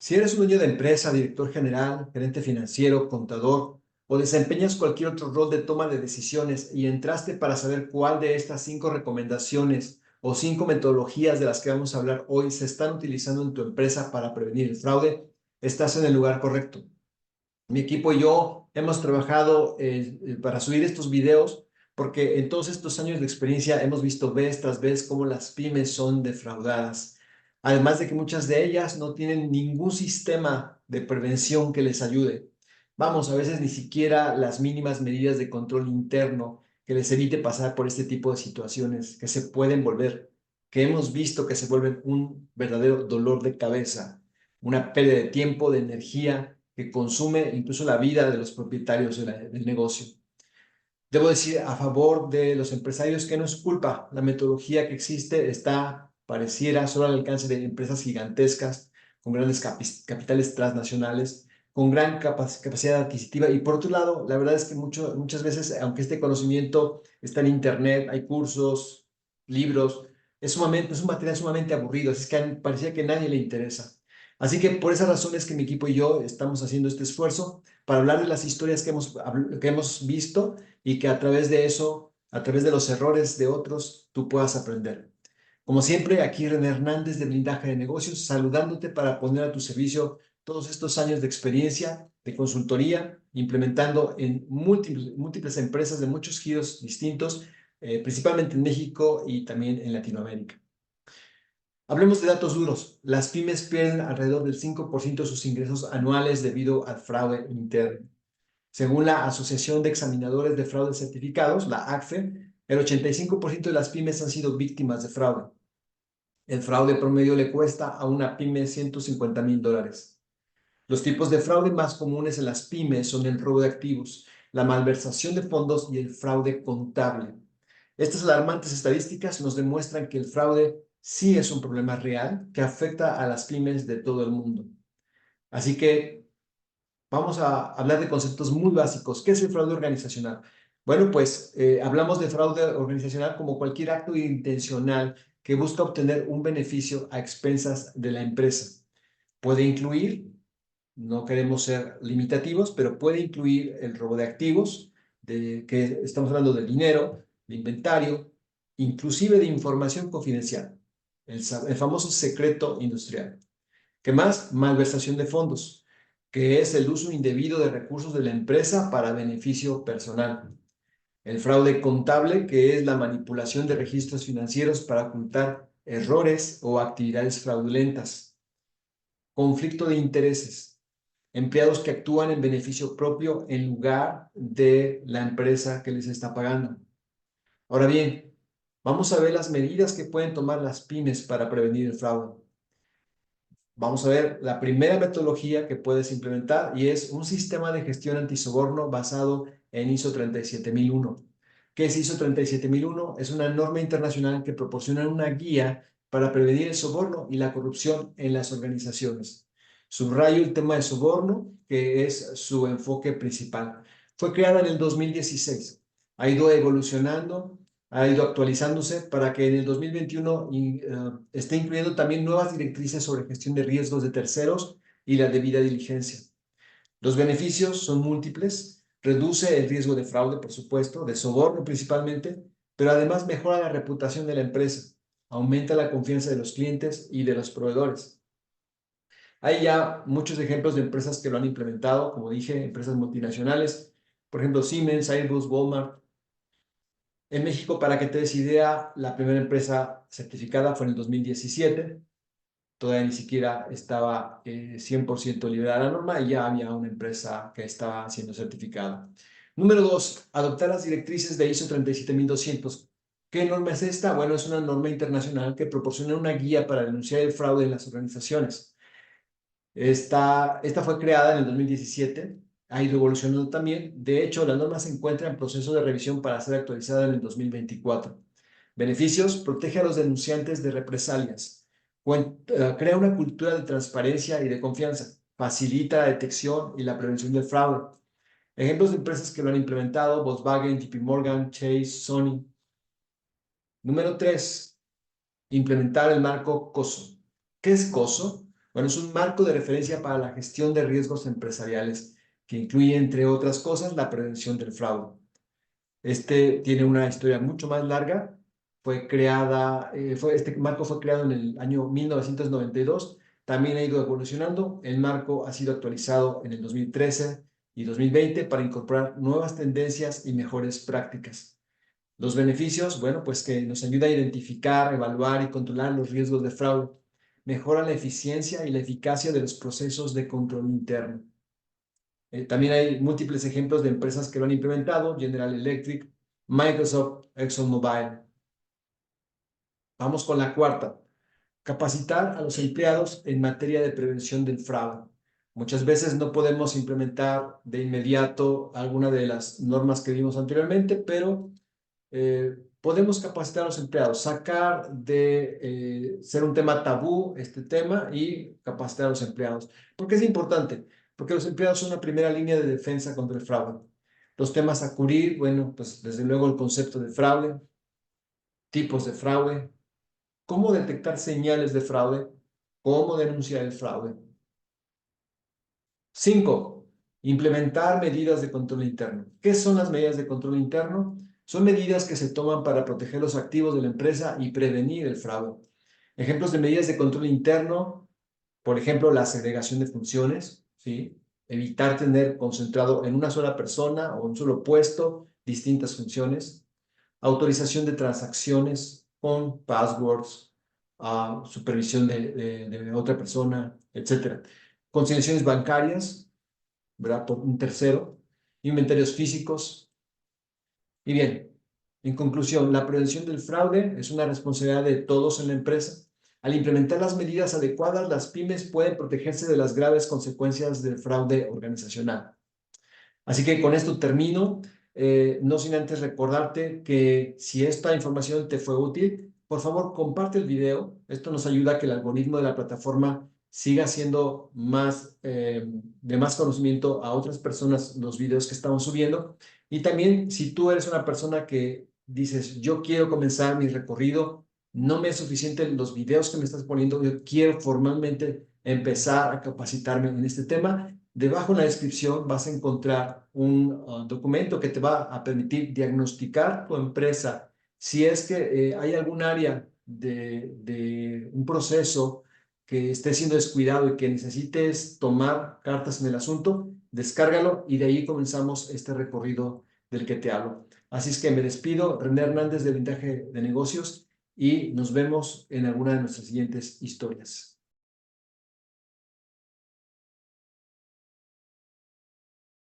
Si eres un dueño de empresa, director general, gerente financiero, contador o desempeñas cualquier otro rol de toma de decisiones y entraste para saber cuál de estas 5 recomendaciones o 5 metodologías de las que vamos a hablar hoy se están utilizando en tu empresa para prevenir el fraude, estás en el lugar correcto. Mi equipo y yo hemos trabajado para subir estos videos porque en todos estos años de experiencia hemos visto vez tras vez cómo las pymes son defraudadas. Además de que muchas de ellas no tienen ningún sistema de prevención que les ayude. Vamos, a veces ni siquiera las mínimas medidas de control interno que les evite pasar por este tipo de situaciones que se pueden volver, que hemos visto que se vuelven un verdadero dolor de cabeza, una pérdida de tiempo, de energía que consume incluso la vida de los propietarios del negocio. Debo decir a favor de los empresarios que no es culpa. La metodología que existe está, pareciera, solo al alcance de empresas gigantescas, con grandes capitales transnacionales, con gran capacidad adquisitiva. Y por otro lado, la verdad es que muchas veces, aunque este conocimiento está en Internet, hay cursos, libros, es un material sumamente aburrido, así es que parecía que a nadie le interesa. Así que por esa razón es que mi equipo y yo estamos haciendo este esfuerzo para hablar de las historias que hemos visto y que a través de eso, a través de los errores de otros, tú puedas aprender. Como siempre, aquí René Hernández de Blindaje de Negocios, saludándote para poner a tu servicio todos estos años de experiencia, de consultoría, implementando en múltiples empresas de muchos giros distintos, principalmente en México y también en Latinoamérica. Hablemos de datos duros. Las pymes pierden alrededor del 5% de sus ingresos anuales debido al fraude interno. Según la Asociación de Examinadores de Fraudes Certificados, la ACFE, el 85% de las pymes han sido víctimas de fraude. El fraude promedio le cuesta a una pyme $150,000. Los tipos de fraude más comunes en las pymes son el robo de activos, la malversación de fondos y el fraude contable. Estas alarmantes estadísticas nos demuestran que el fraude sí es un problema real que afecta a las pymes de todo el mundo. Así que vamos a hablar de conceptos muy básicos. ¿Qué es el fraude organizacional? Bueno, pues hablamos de fraude organizacional como cualquier acto intencional que busca obtener un beneficio a expensas de la empresa. Puede incluir, no queremos ser limitativos, pero puede incluir el robo de activos, que estamos hablando de dinero, de inventario, inclusive de información confidencial, el famoso secreto industrial. ¿Qué más? Malversación de fondos, que es el uso indebido de recursos de la empresa para beneficio personal. El fraude contable, que es la manipulación de registros financieros para ocultar errores o actividades fraudulentas. Conflicto de intereses. Empleados que actúan en beneficio propio en lugar de la empresa que les está pagando. Ahora bien, vamos a ver las medidas que pueden tomar las pymes para prevenir el fraude. Vamos a ver la primera metodología que puedes implementar y es un sistema de gestión antisoborno basado en ISO 37001. ¿Qué es ISO 37001? Es una norma internacional que proporciona una guía para prevenir el soborno y la corrupción en las organizaciones. Subrayo el tema de soborno, que es su enfoque principal. Fue creada en el 2016. Ha ido evolucionando, ha ido actualizándose para que en el 2021 esté incluyendo también nuevas directrices sobre gestión de riesgos de terceros y la debida diligencia. Los beneficios son múltiples, reduce el riesgo de fraude, por supuesto, de soborno principalmente, pero además mejora la reputación de la empresa, aumenta la confianza de los clientes y de los proveedores. Hay ya muchos ejemplos de empresas que lo han implementado, como dije, empresas multinacionales, por ejemplo, Siemens, Airbus, Walmart. En México, para que te des idea, la primera empresa certificada fue en el 2017. Todavía ni siquiera estaba 100% libre de la norma y ya había una empresa que estaba siendo certificada. Número 2, adoptar las directrices de ISO 37200. ¿Qué norma es esta? Bueno, es una norma internacional que proporciona una guía para denunciar el fraude en las organizaciones. Esta fue creada en el 2017, ha ido evolucionando también. De hecho, la norma se encuentra en proceso de revisión para ser actualizada en el 2024. Beneficios: protege a los denunciantes de represalias, crea una cultura de transparencia y de confianza, facilita la detección y la prevención del fraude. Ejemplos de empresas que lo han implementado: Volkswagen, JP Morgan, Chase, Sony. Número 3, implementar el marco COSO. ¿Qué es COSO? Bueno, es un marco de referencia para la gestión de riesgos empresariales que incluye, entre otras cosas, la prevención del fraude. Este tiene una historia mucho más larga. Este marco fue creado en el año 1992. También ha ido evolucionando. El marco ha sido actualizado en el 2013 y 2020 para incorporar nuevas tendencias y mejores prácticas. Los beneficios, bueno, pues que nos ayuda a identificar, evaluar y controlar los riesgos de fraude. Mejora la eficiencia y la eficacia de los procesos de control interno. También hay múltiples ejemplos de empresas que lo han implementado: General Electric, Microsoft, ExxonMobil. Vamos con la cuarta: capacitar a los empleados en materia de prevención del fraude. Muchas veces no podemos implementar de inmediato alguna de las normas que vimos anteriormente, pero podemos capacitar a los empleados, sacar de ser un tema tabú este tema y capacitar a los empleados. ¿Por qué es importante? Porque los empleados son la primera línea de defensa contra el fraude. Los temas a cubrir, bueno, pues desde luego el concepto de fraude, tipos de fraude, cómo detectar señales de fraude, cómo denunciar el fraude. 5. Implementar medidas de control interno. ¿Qué son las medidas de control interno? Son medidas que se toman para proteger los activos de la empresa y prevenir el fraude. Ejemplos de medidas de control interno: por ejemplo, la segregación de funciones, ¿sí? Evitar tener concentrado en una sola persona o un solo puesto distintas funciones. Autorización de transacciones con passwords, supervisión de otra persona, etc. Consignaciones bancarias, ¿verdad?, por un tercero. Inventarios físicos. Y bien, en conclusión, la prevención del fraude es una responsabilidad de todos en la empresa. Al implementar las medidas adecuadas, las pymes pueden protegerse de las graves consecuencias del fraude organizacional. Así que con esto termino, no sin antes recordarte que si esta información te fue útil, por favor comparte el video. Esto nos ayuda a que el algoritmo de la plataforma siga siendo de más conocimiento a otras personas los videos que estamos subiendo. Y también, si tú eres una persona que dices: yo quiero comenzar mi recorrido, no me es suficiente los videos que me estás poniendo, yo quiero formalmente empezar a capacitarme en este tema. Debajo en la descripción vas a encontrar un documento que te va a permitir diagnosticar tu empresa. Si es que hay algún área de un proceso que esté siendo descuidado y que necesites tomar cartas en el asunto, descárgalo y de ahí comenzamos este recorrido del que te hablo. Así es que me despido, René Hernández de Vintage de Negocios, y nos vemos en alguna de nuestras siguientes historias.